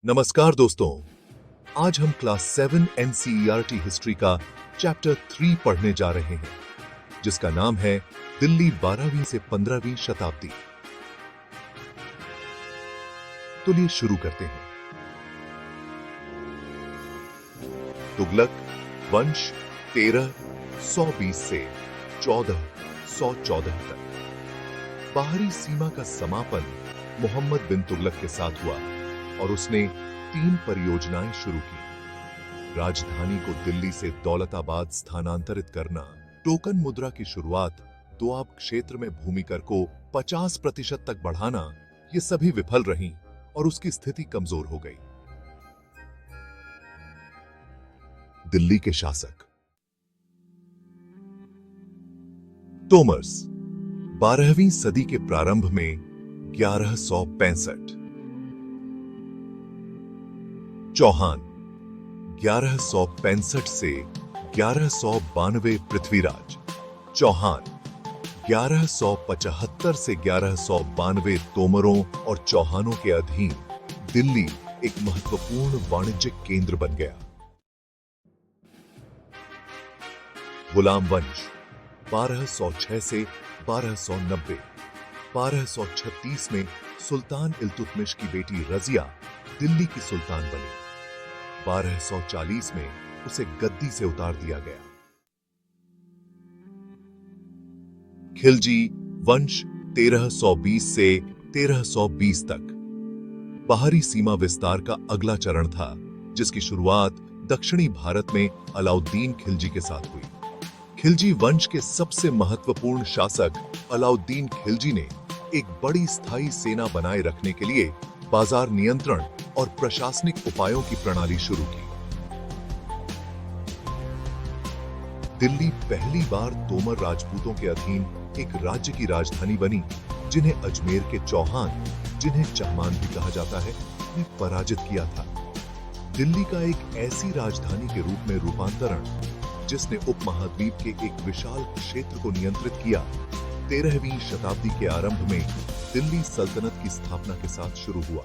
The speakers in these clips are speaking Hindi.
नमस्कार दोस्तों, आज हम क्लास 7 एनसीईआरटी हिस्ट्री का चैप्टर 3 पढ़ने जा रहे हैं, जिसका नाम है दिल्ली 12वीं से 15वीं शताब्दी। तो लिए शुरू करते हैं। तुगलक वंश 1320 से 1414 तक। बाहरी सीमा का समापन मोहम्मद बिन तुगलक के साथ हुआ और उसने 3 परियोजनाएं शुरू की। राजधानी को दिल्ली से दौलताबाद स्थानांतरित करना, टोकन मुद्रा की शुरुआत, दोआब क्षेत्र में भूमि कर को 50% तक बढ़ाना, ये सभी विफल रहीं और उसकी स्थिति कमजोर हो गई। दिल्ली के शासक तोमर्स 12वीं सदी के प्रारंभ में 1165, चौहान 1165 से 1192 पृथ्वीराज चौहान 1175 से 1192 तोमरों और चौहानों के अधीन दिल्ली एक महत्वपूर्ण वाणिज्यिक केंद्र बन गया। गुलाम वंश 1206 से 1290। 1236 में सुल्तान इल्तुतमिश की बेटी रजिया दिल्ली की सुल्तान बनी। 1240 में उसे गद्दी से उतार दिया गया। खिलजी वंश 1320 से 1320 तक। बाहरी सीमा विस्तार का अगला चरण था, जिसकी शुरुआत दक्षिणी भारत में अलाउद्दीन खिलजी के साथ हुई। खिलजी वंश के सबसे महत्वपूर्ण शासक अलाउद्दीन खिलजी ने एक बड़ी स्थायी सेना बनाए रखने के लिए बाजार नियंत्रण और प्रशासनिक उपायों की प्रणाली शुरू की। दिल्ली पहली बार तोमर राजपूतों के अधीन एक राज्य की राजधानी बनी, जिन्हें अजमेर के चौहान, जिन्हें चहमान भी कहा जाता है, ने पराजित किया था। दिल्ली का एक ऐसी राजधानी के रूप में रूपांतरण, जिसने उपमहाद्वीप के एक विशाल क्षेत्र को नियंत्रित किया, 13वीं शताब्दी के आरंभ में दिल्ली सल्तनत की स्थापना के साथ शुरू हुआ।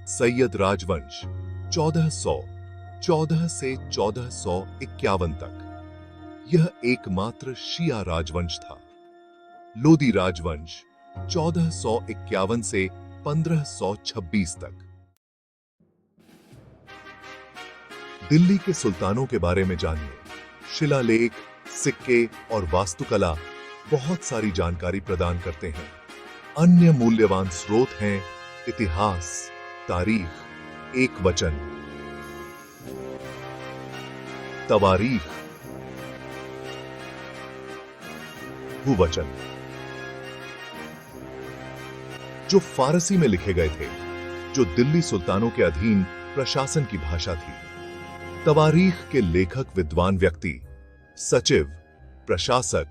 सैयद राजवंश 1414 से 1451 तक। यह एकमात्र शिया राजवंश था। लोदी राजवंश 1451 से 1526 तक। दिल्ली के सुल्तानों के बारे में जानिए। शिलालेख, सिक्के और वास्तुकला बहुत सारी जानकारी प्रदान करते हैं। अन्य मूल्यवान स्रोत हैं इतिहास, तारीख, एक वचन, तवारीख, भूवचन, जो फारसी में लिखे गए थे, जो दिल्ली सुल्तानों के अधीन प्रशासन की भाषा थी। तवारीख के लेखक विद्वान व्यक्ति, सचिव, प्रशासक,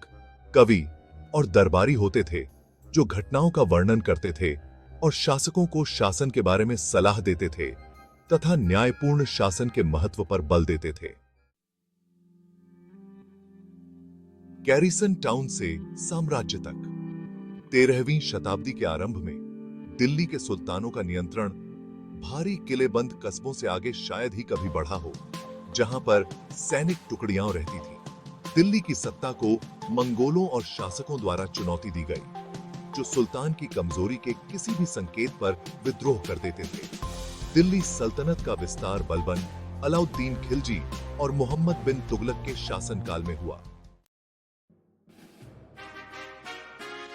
कवि और दरबारी होते थे, जो घटनाओं का वर्णन करते थे और शासकों को शासन के बारे में सलाह देते थे तथा न्यायपूर्ण शासन के महत्व पर बल देते थे। गैरिसन टाउन से साम्राज्य तक। 13वीं शताब्दी के आरंभ में दिल्ली के सुल्तानों का नियंत्रण भारी किलेबंद कस्बों से आगे शायद ही कभी बढ़ा हो, जहां पर सैनिक टुकड़ियां रहती थीं। दिल्ली की सत्ता को मंगोलों और शासकों द्वारा चुनौती दी गई, जो सुल्तान की कमजोरी के किसी भी संकेत पर विद्रोह कर देते थे। दिल्ली सल्तनत का विस्तार बलबन अलाउद्दीन खिलजी और मोहम्मद बिन तुगलक के शासनकाल में हुआ।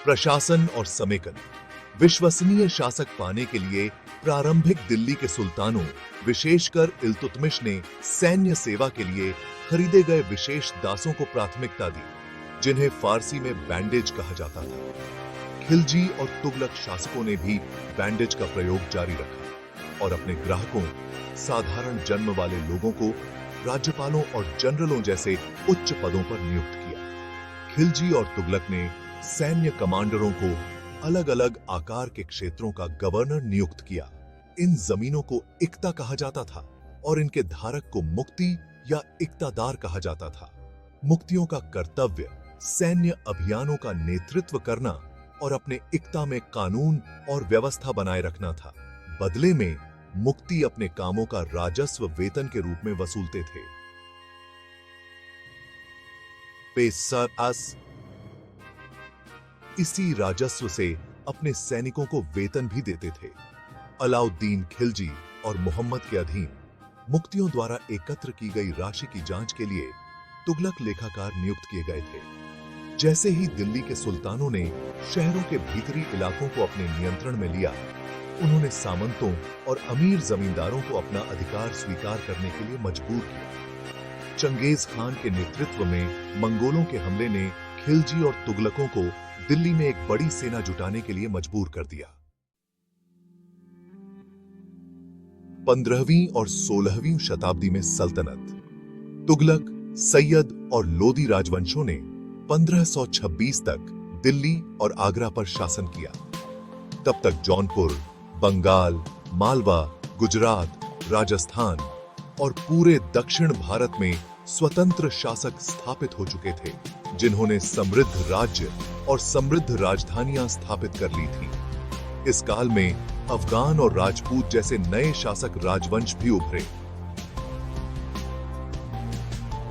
प्रशासन और समेकन। विश्वसनीय शासक पाने के लिए प्रारंभिक दिल्ली के सुल्तानों, विशेषकर इल्तुतमिश ने सैन्य सेवा के लिए खरीदे गए विशेष दासों को प्राथमिकता दी, जिन्हें फारसी में बैंडेज कहा जाता था। खिलजी और तुगलक शासकों ने भी बैंडेज का प्रयोग जारी रखा और अपने ग्राहकों, साधारण जन्म वाले लोगों को राज्यपालों और जनरलों जैसे उच्च पदों पर नियुक्त किया। खिलजी और तुगलक ने सैन्य कमांडरों को अलग अलग आकार के क्षेत्रों का गवर्नर नियुक्त किया। इन जमीनों को इक्ता कहा जाता था और इनके धारक को मुक्ति या इक्तादार कहा जाता था। मुक्तियों का कर्तव्य सैन्य अभियानों का नेतृत्व करना और अपने इक्ता में कानून और व्यवस्था बनाए रखना था। बदले में मुक्ति अपने कामों का राजस्व वेतन के रूप में वसूलते थे। पेसरस इसी राजस्व से अपने सैनिकों को वेतन भी देते थे। अलाउद्दीन खिलजी और मोहम्मद के अधीन मुक्तियों द्वारा एकत्र की गई राशि की जांच के लिए तुगलक लेखाकार नियुक्त किए गए थे। जैसे ही दिल्ली के सुल्तानों ने शहरों के भीतरी इलाकों को अपने नियंत्रण में लिया, उन्होंने सामंतों और अमीर जमींदारों को अपना अधिकार स्वीकार करने के लिए मजबूर किया। चंगेज खान के नेतृत्व में मंगोलों के हमले ने खिलजी और तुगलकों को दिल्ली में एक बड़ी सेना जुटाने के लिए मजबूर कर दिया। 15वीं और 16वीं शताब्दी में सल्तनत, तुगलक, सैयद और लोदी राजवंशों ने 1526 तक दिल्ली और आगरा पर शासन किया। तब तक जौनपुर, बंगाल, मालवा, गुजरात, राजस्थान और पूरे दक्षिण भारत में स्वतंत्र शासक स्थापित हो चुके थे, जिन्होंने समृद्ध राज्य और समृद्ध राजधानियां स्थापित कर ली थी। इस काल में अफगान और राजपूत जैसे नए शासक राजवंश भी उभरे।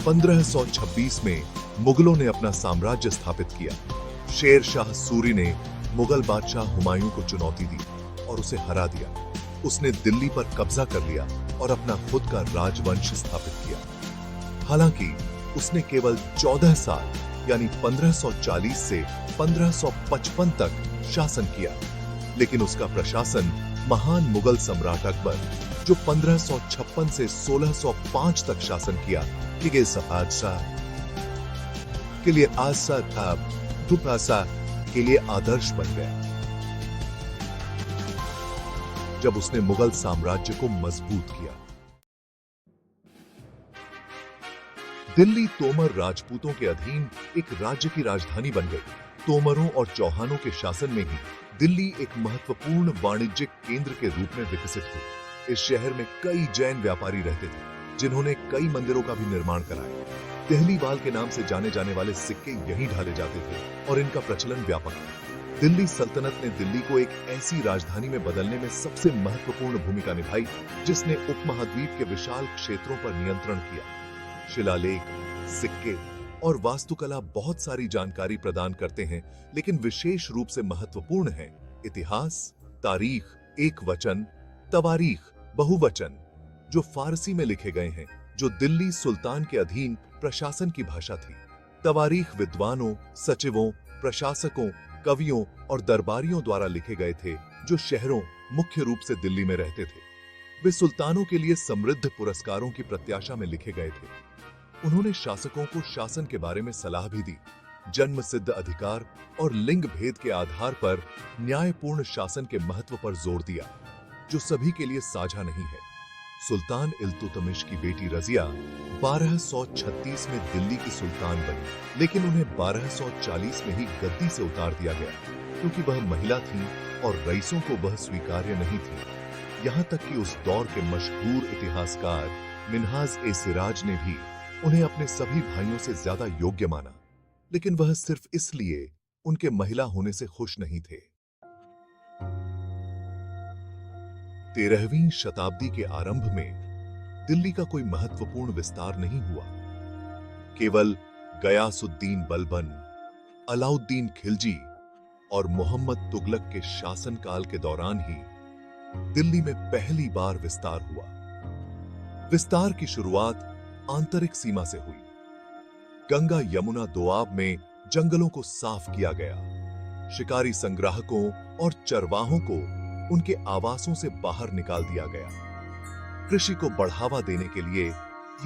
1526 में मुगलों ने अपना साम्राज्य स्थापित किया। शेर शाह सूरी ने मुगल बादशाह हुमायूं को चुनौती दी और उसे हरा दिया। उसने दिल्ली पर कब्जा कर लिया और अपना खुद का राजवंश स्थापित किया। हालांकि उसने केवल 14 साल यानी 1540 से 1555 तक शासन किया, लेकिन उसका प्रशासन महान मुगल सम्राट अकबर, जो 1556 से 1605 तक शासन किया, के लिए दुपासा के लिए आदर्श बन गया। जब उसने मुगल साम्राज्य को मजबूत किया, दिल्ली तोमर राजपूतों के अधीन एक राज्य की राजधानी बन गई। तोमरों और चौहानों के शासन में ही दिल्ली एक महत्वपूर्ण वाणिज्यिक केंद्र के रूप में विकसित हुई। इस शहर में कई जैन व्यापारी रहते थे, जिन्होंने कई मंदिरों का भी निर्माण कराया। देहलीवाल के नाम से जाने जाने वाले सिक्के यहीं ढाले जाते थे और इनका प्रचलन व्यापक था। दिल्ली सल्तनत ने दिल्ली को एक ऐसी राजधानी में बदलने में सबसे महत्वपूर्ण भूमिका निभाई, जिसने उपमहाद्वीप के विशाल क्षेत्रों पर नियंत्रण किया। शिलालेख, सिक्के और वास्तुकला बहुत सारी जानकारी प्रदान करते हैं, लेकिन विशेष रूप से महत्वपूर्ण है इतिहास, तारीख एक वचन, तवारीख बहुवचन, जो फारसी में लिखे गए हैं, जो दिल्ली सुल्तान के अधीन प्रशासन की भाषा थी। तवारीख विद्वानों, सचिवों, प्रशासकों, कवियों और दरबारियों द्वारा लिखे गए थे, जो शहरों, मुख्य रूप से दिल्ली में रहते थे। वे सुल्तानों के लिए समृद्ध पुरस्कारों की प्रत्याशा में लिखे गए थे। उन्होंने शासकों को शासन के बारे में सलाह भी दी। जन्म सिद्ध अधिकार और लिंग भेद के आधार पर न्यायपूर्ण शासन के महत्व पर जोर दिया, जो सभी के लिए साझा नहीं है। सुल्तान इल्तुतमिश की बेटी रजिया 1236 में दिल्ली की सुल्तान बनी, लेकिन उन्हें 1240 में ही गद्दी से उतार दिया गया, क्योंकि वह महिला थी और रईसों को वह स्वीकार्य नहीं थी। यहां तक कि उस दौर के मशहूर इतिहासकार मिन्हाज-ए-सिराज ने भी उन्हें अपने सभी भाइयों से ज्यादा योग्य माना, लेकिन वह सिर्फ इसलिए उनके महिला होने से खुश नहीं थे। 13वीं शताब्दी के आरंभ में दिल्ली का कोई महत्वपूर्ण विस्तार नहीं हुआ। केवल गयासुद्दीन बलबन, अलाउद्दीन खिलजी और मोहम्मद तुगलक के शासनकाल के दौरान ही दिल्ली में पहली बार विस्तार हुआ। विस्तार की शुरुआत आंतरिक सीमा से हुई। गंगा यमुना दोआब में जंगलों को साफ किया गया। शिकारी संग्राहकों और चरवाहों को उनके आवासों से बाहर निकाल दिया गया। कृषि को बढ़ावा देने के लिए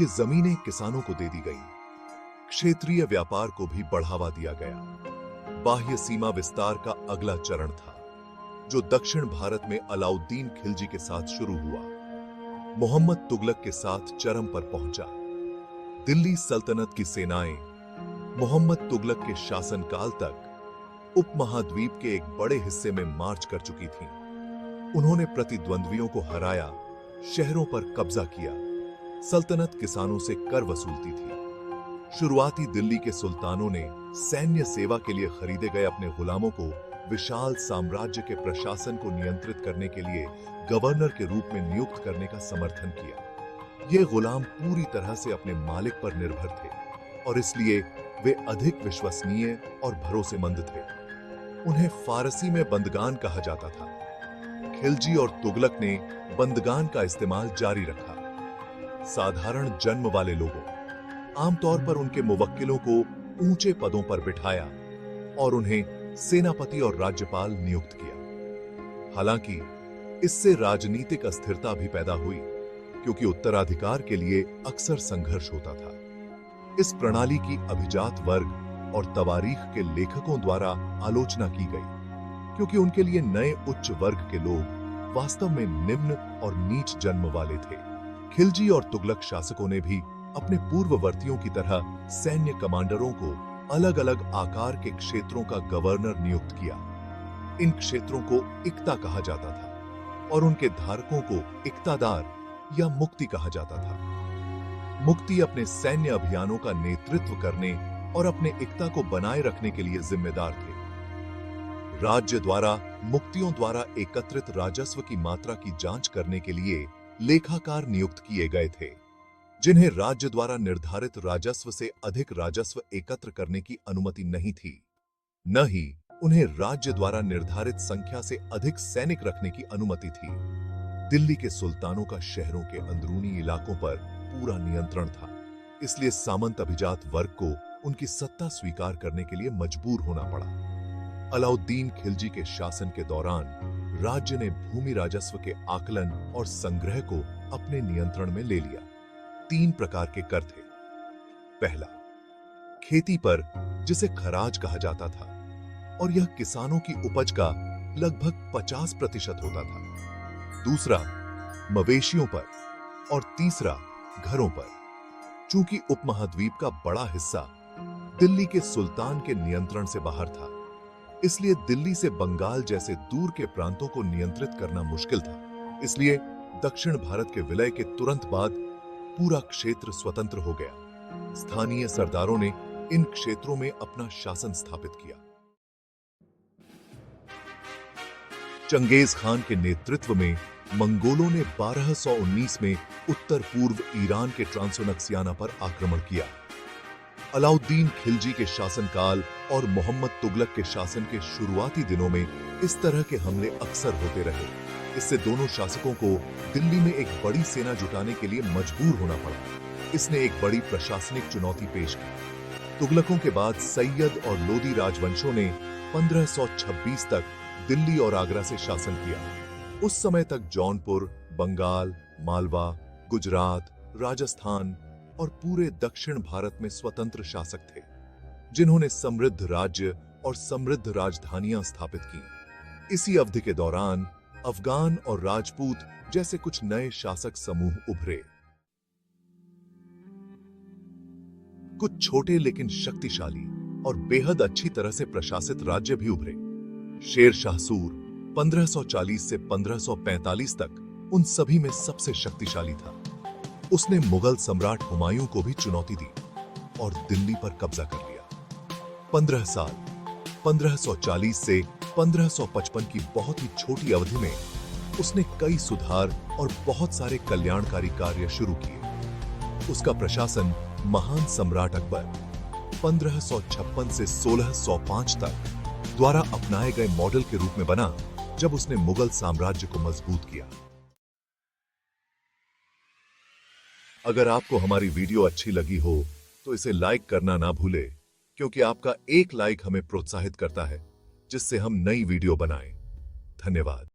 ये जमीनें किसानों को दे दी गई। क्षेत्रीय व्यापार को भी बढ़ावा दिया गया। बाह्य सीमा विस्तार का अगला चरण था, जो दक्षिण भारत में अलाउद्दीन खिलजी के साथ शुरू हुआ, मोहम्मद तुगलक के साथ चरम पर पहुंचा। दिल्ली सल्तनत की सेनाएं मोहम्मद तुगलक के शासनकाल तक उपमहाद्वीप के एक बड़े हिस्से में मार्च कर चुकी थीं। उन्होंने प्रतिद्वंद्वियों को हराया, शहरों पर कब्जा किया। सल्तनत किसानों से कर वसूलती थी। शुरुआती दिल्ली के सुल्तानों ने सैन्य सेवा के लिए खरीदे गए अपने गुलामों को विशाल साम्राज्य के प्रशासन को नियंत्रित करने के लिए गवर्नर के रूप में नियुक्त करने का समर्थन किया। ये गुलाम पूरी तरह से अपने मालिक पर निर्भर थे और इसलिए वे अधिक विश्वसनीय और भरोसेमंद थे। उन्हें फारसी में बंदगान कहा जाता था। खिलजी और तुगलक ने बंदगान का इस्तेमाल जारी रखा। साधारण जन्म वाले लोगों, आमतौर पर उनके मुवक्किलों को ऊंचे पदों पर बिठाया और उन्हें सेनापति और राज्यपाल नियुक्त किया। हालांकि इससे राजनीतिक अस्थिरता भी पैदा हुई, क्योंकि उत्तराधिकार के लिए अक्सर संघर्ष होता था। इस प्रणाली की अभिजात वर्ग और तवारीख के लेखकों द्वारा आलोचना की गई, क्योंकि उनके लिए नए उच्च वर्ग के लोग वास्तव में निम्न और नीच जन्म वाले थे। खिलजी और तुगलक शासकों ने भी अपने पूर्ववर्तियों की तरह सैन्य कमांडरों को अलग अलग आकार के क्षेत्रों का गवर्नर नियुक्त किया। इन क्षेत्रों को इक्ता कहा जाता था और उनके धारकों को इक्तादार या मुक्ति कहा जाता था। मुक्ति अपने सैन्य अभियानों का नेतृत्व करने और अपने इक्ता को बनाए रखने के लिए जिम्मेदार थे। राज्य द्वारा मुक्तियों द्वारा एकत्रित राजस्व की मात्रा की जांच करने के लिए लेखाकार नियुक्त किए गए थे, जिन्हें राज्य द्वारा निर्धारित राजस्व से अधिक राजस्व एकत्र करने की अनुमति नहीं थी। न ही उन्हें राज्य द्वारा निर्धारित संख्या से अधिक सैनिक रखने की अनुमति थी। दिल्ली के सुल्तानों का शहरों के अंदरूनी इलाकों पर पूरा नियंत्रण था, इसलिए सामंत अभिजात वर्ग को उनकी सत्ता स्वीकार करने के लिए मजबूर होना पड़ा। अलाउद्दीन खिलजी के शासन के दौरान राज्य ने भूमि राजस्व के आकलन और संग्रह को अपने नियंत्रण में ले लिया। 3 प्रकार के कर थे। पहला, खेती पर, जिसे खराज कहा जाता था, और यह किसानों की उपज का लगभग 50% होता था। दूसरा, मवेशियों पर, और तीसरा, घरों पर। चूंकि उपमहाद्वीप का बड़ा हिस्सा दिल्ली के सुल्तान के नियंत्रण से बाहर था, इसलिए दिल्ली से बंगाल जैसे दूर के प्रांतों को नियंत्रित करना मुश्किल था। इसलिए दक्षिण भारत के विलय के तुरंत बाद पूरा क्षेत्र स्वतंत्र हो गया। स्थानीय सरदारों ने इन क्षेत्रों में अपना शासन स्थापित किया। चंगेज खान के नेतृत्व में मंगोलों ने 1219 में उत्तर पूर्व ईरान के ट्रांसोनक्सियाना पर आक्रमण किया। अलाउद्दीन खिलजी के शासनकाल और मोहम्मद तुगलक के शासन के शुरुआती दिनों में इस तरह के हमले अक्सर होते रहे। इससे दोनों शासकों को दिल्ली में एक बड़ी सेना जुटाने के लिए मजबूर होना पड़ा। इसने एक बड़ी प्रशासनिक चुनौती पेश की। तुगलकों के बाद सैयद और लोदी राजवंशों ने 1526 तक दिल्ली और आगरा से शासन किया। उस समय तक जौनपुर, बंगाल, मालवा, गुजरात, राजस्थान और पूरे दक्षिण भारत में स्वतंत्र शासक थे, जिन्होंने समृद्ध राज्य और समृद्ध राजधानियां स्थापित की। इसी अवधि के दौरान अफगान और राजपूत जैसे कुछ नए शासक समूह उभरे। कुछ छोटे लेकिन शक्तिशाली और बेहद अच्छी तरह से प्रशासित राज्य भी उभरे। शेर शाह सूर 1540 से 1545 तक उन सभी में सबसे शक्तिशाली था। उसने मुगल सम्राट हुमायूं को भी चुनौती दी और दिल्ली पर कब्जा कर लिया। 15 साल 1540 से 1555 की बहुत ही छोटी अवधि में उसने कई सुधार और बहुत सारे कल्याणकारी कार्य शुरू किए। उसका प्रशासन महान सम्राट अकबर 1556 से 1605 तक द्वारा अपनाए गए मॉडल के रूप में बना, जब उसने मुगल साम्राज्य को मजबूत किया। अगर आपको हमारी वीडियो अच्छी लगी हो तो इसे लाइक करना ना भूले, क्योंकि आपका एक लाइक हमें प्रोत्साहित करता है, जिससे हम नई वीडियो बनाएं। धन्यवाद।